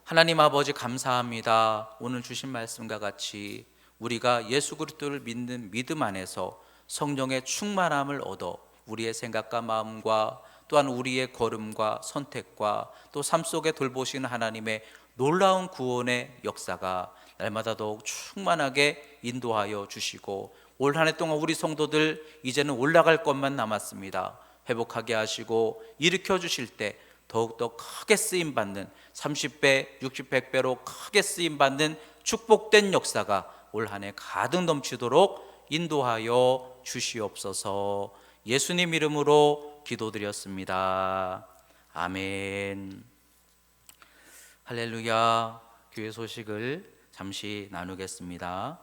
하나님 아버지 감사합니다. 오늘 주신 말씀과 같이 우리가 예수 그리스도를 믿는 믿음 안에서 성령의 충만함을 얻어 우리의 생각과 마음과 또한 우리의 걸음과 선택과 또 삶 속에 돌보시는 하나님의 놀라운 구원의 역사가 날마다 더욱 충만하게 인도하여 주시고 올 한 해 동안 우리 성도들 이제는 올라갈 것만 남았습니다. 회복하게 하시고 일으켜 주실 때 더욱더 크게 쓰임받는 30배, 60, 100배로 크게 쓰임받는 축복된 역사가 올 한 해 가득 넘치도록 인도하여 주시옵소서. 예수님 이름으로 기도드렸습니다. 아멘. 할렐루야. 교회 소식을 잠시 나누겠습니다.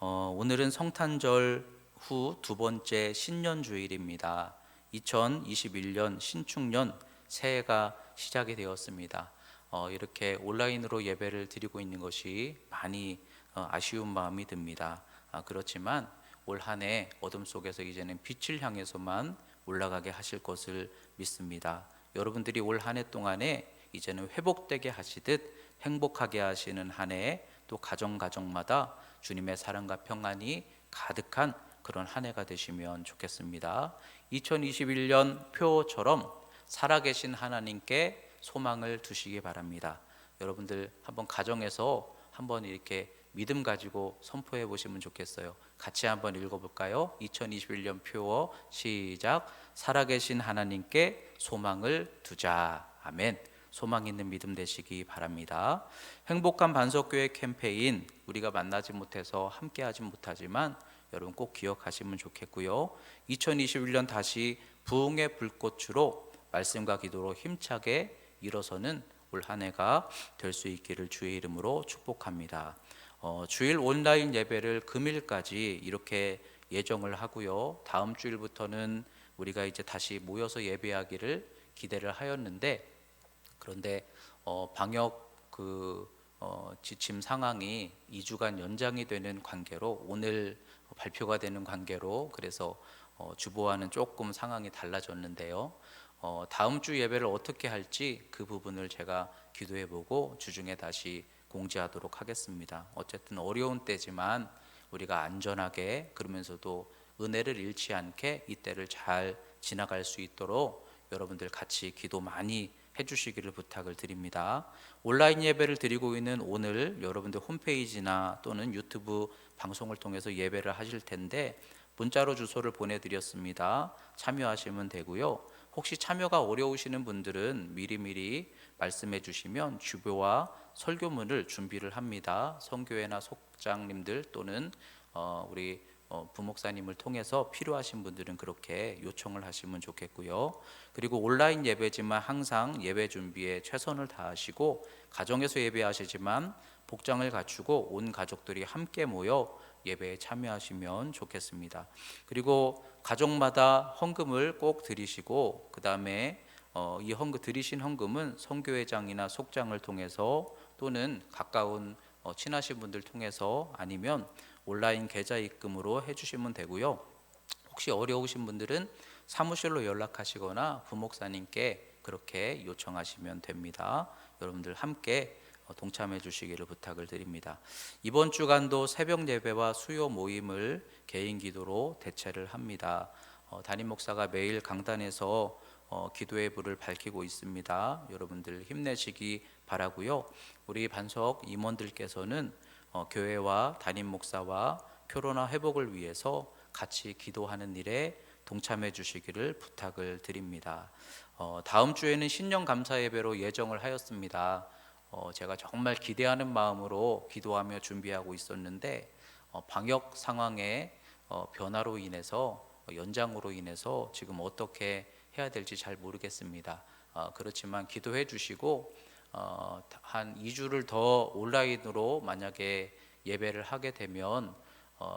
오늘은 성탄절 후 두 번째 신년주일입니다. 2021년 신축년 새해가 시작이 되었습니다. 이렇게 온라인으로 예배를 드리고 있는 것이 많이 아쉬운 마음이 듭니다. 그렇지만 올 한 해 어둠 속에서 이제는 빛을 향해서만 올라가게 하실 것을 믿습니다. 여러분들이 올 한 해 동안에 이제는 회복되게 하시듯 행복하게 하시는 한 해, 또 가정마다 주님의 사랑과 평안이 가득한 그런 한 해가 되시면 좋겠습니다. 2021년 표처럼 살아계신 하나님께 소망을 두시기 바랍니다. 여러분들 한번 가정에서 한번 이렇게 믿음 가지고 선포해 보시면 좋겠어요. 같이 한번 읽어볼까요? 2021년 표어 시작. 살아계신 하나님께 소망을 두자. 아멘. 소망 있는 믿음 되시기 바랍니다. 행복한 반석교회 캠페인, 우리가 만나지 못해서 함께하지 못하지만 여러분 꼭 기억하시면 좋겠고요. 2021년 다시 부흥의 불꽃으로 말씀과 기도로 힘차게 일어서는 올 한 해가 될 수 있기를 주의 이름으로 축복합니다. 주일 온라인 예배를 금일까지 이렇게 예정을 하고요. 다음 주일부터는 우리가 이제 다시 모여서 예배하기를 기대를 하였는데, 그런데 방역 지침 상황이 2주간 연장이 되는 관계로, 오늘 발표가 되는 관계로, 그래서 주보와는 조금 상황이 달라졌는데요. 다음 주 예배를 어떻게 할지 그 부분을 제가 기도해 보고 주중에 다시 공지하도록 하겠습니다. 어쨌든 어려운 때지만 우리가 안전하게, 그러면서도 은혜를 잃지 않게 이 때를 잘 지나갈 수 있도록 여러분들 같이 기도 많이 해주시기를 부탁을 드립니다. 온라인 예배를 드리고 있는 오늘 여러분들 홈페이지나 또는 유튜브 방송을 통해서 예배를 하실 텐데 문자로 주소를 보내드렸습니다. 참여하시면 되고요. 혹시 참여가 어려우시는 분들은 미리미리 말씀해 주시면 주보와 설교문을 준비를 합니다. 성교회나 속장님들 또는 우리 부목사님을 통해서 필요하신 분들은 그렇게 요청을 하시면 좋겠고요. 그리고 온라인 예배지만 항상 예배 준비에 최선을 다하시고, 가정에서 예배하시지만 복장을 갖추고 온 가족들이 함께 모여 예배에 참여하시면 좋겠습니다. 그리고 가족마다 헌금을 꼭 드리시고, 그 다음에 이 헌금 드리신 헌금은 선교회장이나 속장을 통해서 또는 가까운 친하신 분들 통해서 아니면 온라인 계좌 입금으로 해주시면 되고요. 혹시 어려우신 분들은 사무실로 연락하시거나 부목사님께 그렇게 요청하시면 됩니다. 여러분들 함께 동참해 주시기를 부탁을 드립니다. 이번 주간도 새벽 예배와 수요 모임을 개인 기도로 대체를 합니다. 담임 목사가 매일 강단에서 기도의 불을 밝히고 있습니다. 여러분들 힘내시기 바라고요. 우리 반석 임원들께서는 교회와 담임 목사와 코로나 회복을 위해서 같이 기도하는 일에 동참해 주시기를 부탁을 드립니다. 다음 주에는 신년 감사 예배로 예정을 하였습니다. 제가 정말 기대하는 마음으로 기도하며 준비하고 있었는데 방역 상황의 변화로 인해서 연장으로 인해서 지금 어떻게 해야 될지 잘 모르겠습니다. 그렇지만 기도해 주시고 한 2주를 더 온라인으로 만약에 예배를 하게 되면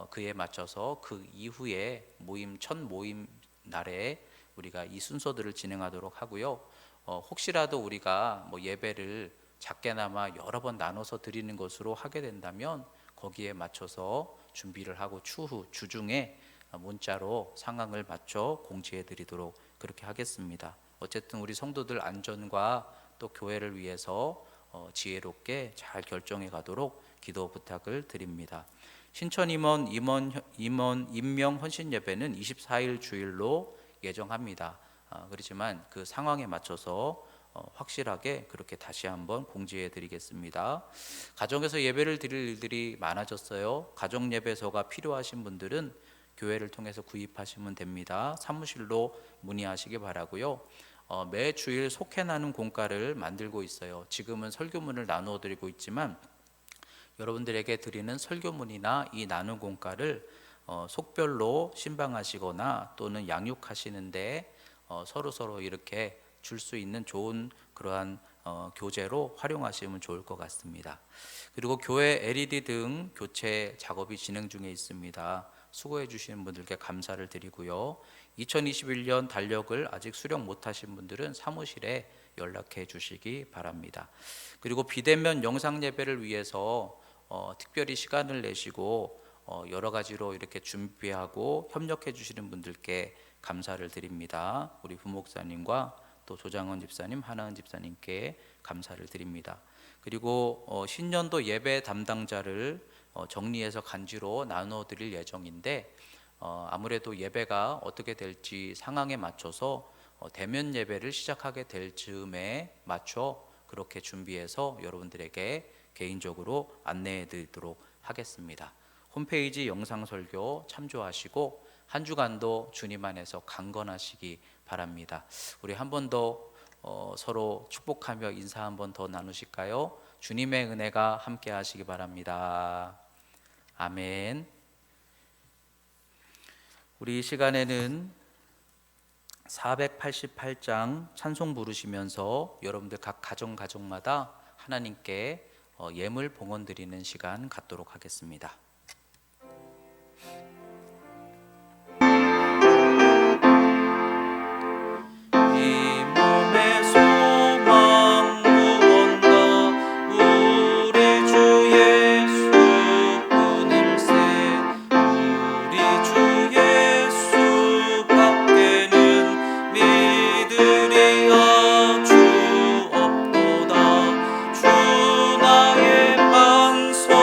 그에 맞춰서 그 이후에 첫 모임 날에 우리가 이 순서들을 진행하도록 하고요. 혹시라도 우리가 예배를 작게나마 여러 번 나눠서 드리는 것으로 하게 된다면 거기에 맞춰서 준비를 하고 추후 주중에 문자로 상황을 맞춰 공지해 드리도록 그렇게 하겠습니다. 어쨌든 우리 성도들 안전과 또 교회를 위해서 지혜롭게 잘 결정해 가도록 기도 부탁을 드립니다. 신천 임원 임명 헌신 예배는 24일 주일로 예정합니다. 그렇지만 그 상황에 맞춰서 확실하게 그렇게 다시 한번 공지해 드리겠습니다. 가정에서 예배를 드릴 일들이 많아졌어요. 가정 예배소가 필요하신 분들은 교회를 통해서 구입하시면 됩니다. 사무실로 문의하시기 바라고요. 매 주일 속해 나눔 공과를 만들고 있어요. 지금은 설교문을 나누어 드리고 있지만 여러분들에게 드리는 설교문이나 이 나눔 공과를 속별로 신방하시거나 또는 양육하시는데 서로 이렇게 줄 수 있는 좋은 그러한 교재로 활용하시면 좋을 것 같습니다. 그리고 교회 LED 등 교체 작업이 진행 중에 있습니다. 수고해 주시는 분들께 감사를 드리고요. 2021년 달력을 아직 수령 못하신 분들은 사무실에 연락해 주시기 바랍니다. 그리고 비대면 영상 예배를 위해서 특별히 시간을 내시고 여러 가지로 이렇게 준비하고 협력해 주시는 분들께 감사를 드립니다. 우리 부목사님과 또 조장원 집사님, 하나은 집사님께 감사를 드립니다. 그리고 신년도 예배 담당자를 정리해서 간주로 나누어 드릴 예정인데 아무래도 예배가 어떻게 될지 상황에 맞춰서 대면 예배를 시작하게 될 즈음에 맞춰 그렇게 준비해서 여러분들에게 개인적으로 안내해 드리도록 하겠습니다. 홈페이지 영상 설교 참조하시고 한 주간도 주님 안에서 강건하시기 바랍니다. 우리 한 번 더 서로 축복하며 인사 한 번 더 나누실까요? 주님의 은혜가 함께 하시기 바랍니다. 아멘. 우리 이 시간에는 488장 찬송 부르시면서 여러분들 각 가정마다 하나님께 예물 봉헌 드리는 시간 갖도록 하겠습니다. 주 나의 반석이시니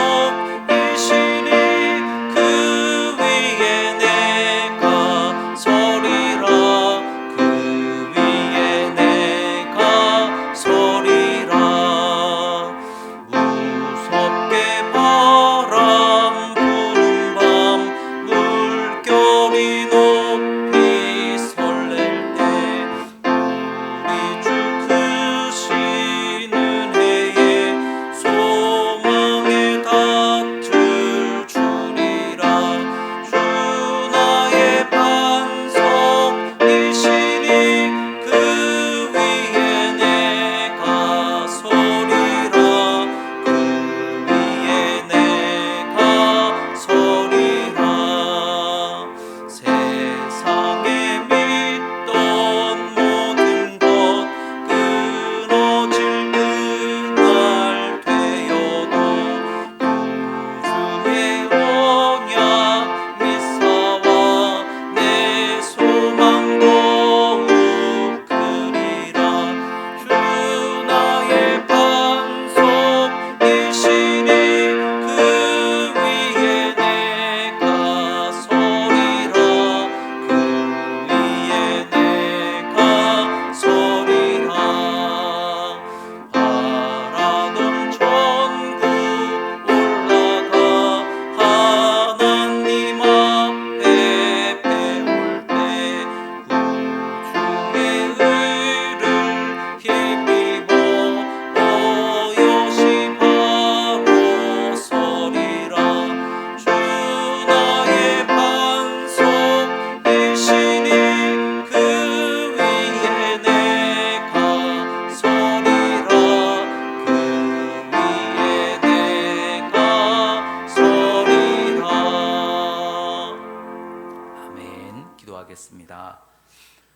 기도하겠습니다.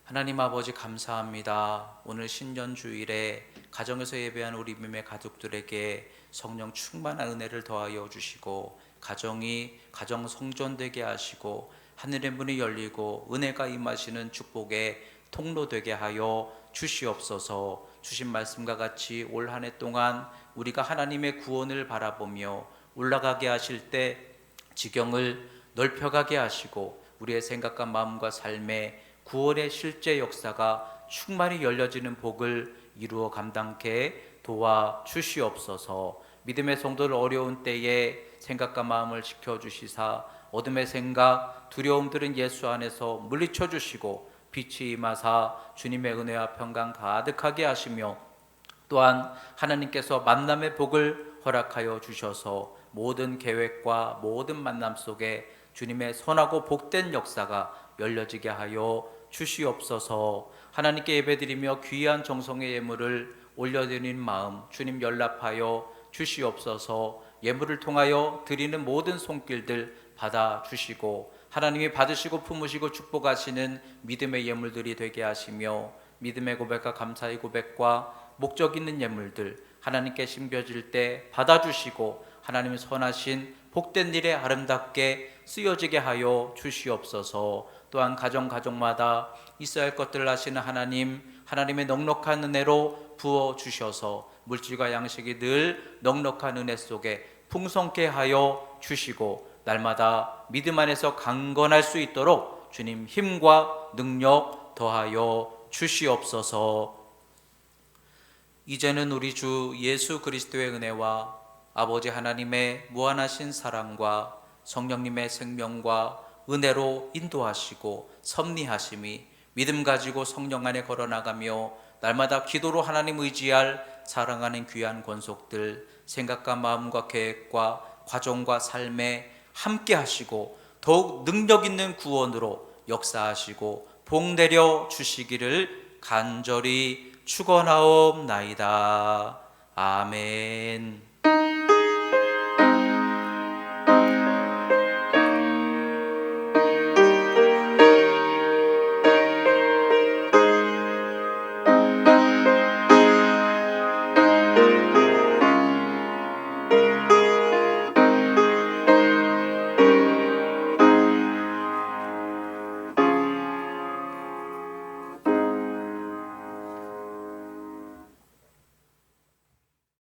하나님 아버지 감사합니다. 오늘 신년주일에 가정에서 예배한 우리 믿음의 가족들에게 성령 충만한 은혜를 더하여 주시고 가정 성전되게 하시고 하늘의 문이 열리고 은혜가 임하시는 축복의 통로 되게 하여 주시옵소서. 주신 말씀과 같이 올 한 해 동안 우리가 하나님의 구원을 바라보며 올라가게 하실 때 지경을 넓혀가게 하시고 우리의 생각과 마음과 삶에 구원의 실제 역사가 충만히 열려지는 복을 이루어 감당케 도와 주시옵소서. 믿음의 성도를 어려운 때에 생각과 마음을 지켜주시사 어둠의 생각, 두려움들은 예수 안에서 물리쳐 주시고 빛이 임하사 주님의 은혜와 평강 가득하게 하시며 또한 하나님께서 만남의 복을 허락하여 주셔서 모든 계획과 모든 만남 속에 주님의 선하고 복된 역사가 열려지게 하여 주시옵소서. 하나님께 예배드리며 귀한 정성의 예물을 올려드리는 마음 주님 연락하여 주시옵소서. 예물을 통하여 드리는 모든 손길들 받아주시고 하나님이 받으시고 품으시고 축복하시는 믿음의 예물들이 되게 하시며 믿음의 고백과 감사의 고백과 목적 있는 예물들 하나님께 심겨질 때 받아주시고 하나님의 선하신 복된 일에 아름답게 쓰여지게 하여 주시옵소서. 또한 가정마다 있어야 할 것들을 아시는 하나님의 넉넉한 은혜로 부어주셔서 물질과 양식이 늘 넉넉한 은혜 속에 풍성케 하여 주시고 날마다 믿음 안에서 강건할 수 있도록 주님 힘과 능력 더하여 주시옵소서. 이제는 우리 주 예수 그리스도의 은혜와 아버지 하나님의 무한하신 사랑과 성령님의 생명과 은혜로 인도하시고 섭리하심이 믿음 가지고 성령 안에 걸어나가며 날마다 기도로 하나님 의지할 사랑하는 귀한 권속들 생각과 마음과 계획과 과정과 삶에 함께 하시고 더욱 능력 있는 구원으로 역사하시고 복 내려 주시기를 간절히 축원하옵나이다. 아멘.